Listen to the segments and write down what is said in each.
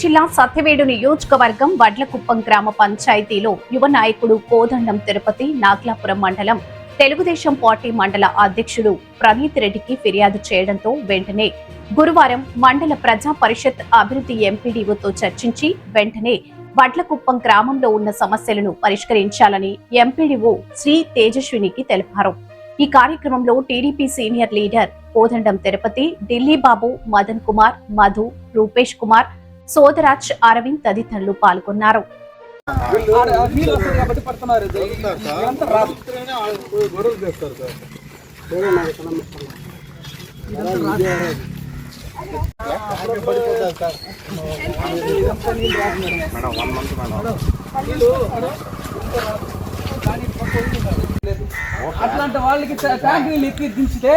జిల్లా సత్యవేడు నియోజకవర్గం వడ్లకుప్పం గ్రామ పంచాయతీలో యువ నాయకుడు కోదండం తిరుపతి నాగ్లాపురం మండలం తెలుగుదేశం పార్టీ మండల అధ్యక్షుడు ప్రణీత్ రెడ్డికి ఫిర్యాదు చేయడంతో వెంటనే గురువారం మండల ప్రజా పరిషత్ అభివృద్ధి ఎంపీడీఓతో చర్చించి వెంటనే వడ్లకుప్పం గ్రామంలో ఉన్న సమస్యలను పరిష్కరించాలని ఎంపీడీఓ శ్రీ తేజస్వినికి తెలిపారు. ఈ కార్యక్రమంలో టీడీపీ సీనియర్ లీడర్ కోదండం తిరుపతి, ఢిల్లీ బాబు, మదన్ కుమార్, మధు, రూపేష్ కుమార్, సోదరాజ్, అరవింద్ తదితరులు పాల్గొన్నారు. అట్లాంటి వాళ్ళకి ట్యాంక్ నీళ్ళు ఎక్కి దించితే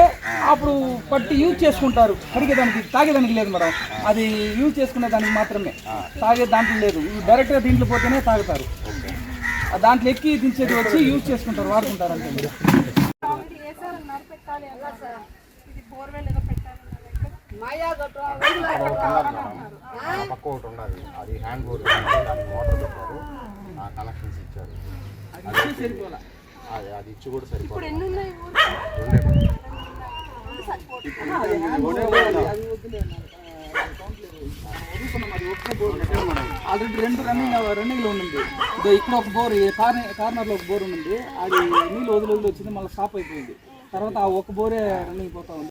అప్పుడు పట్టి యూజ్ చేసుకుంటారు. కడిగేదానికి తాగేదానికి లేదు మేడం, అది యూజ్ చేసుకునే దానికి మాత్రమే, తాగే దాంట్లో లేదు. డైరెక్ట్గా దీంట్లో పోతేనే తాగుతారు. దాంట్లో ఎక్కి దించేది వచ్చి యూజ్ చేసుకుంటారు, వాడుకుంటారు అంటే. అది ఇచ్చి కూడా సరిపోతుంది. ఆల్రెడీ 2 రన్నింగ్లో ఉంది. ఇక్కడ ఒక బోర్, కార్నర్లో ఒక బోర్ ఉంది, అది నీళ్ళు వదిలి వచ్చింది, మళ్ళీ స్టాప్ అయిపోయింది. తర్వాత ఆ ఒక బోరే రన్నింగ్ పోతా ఉంది.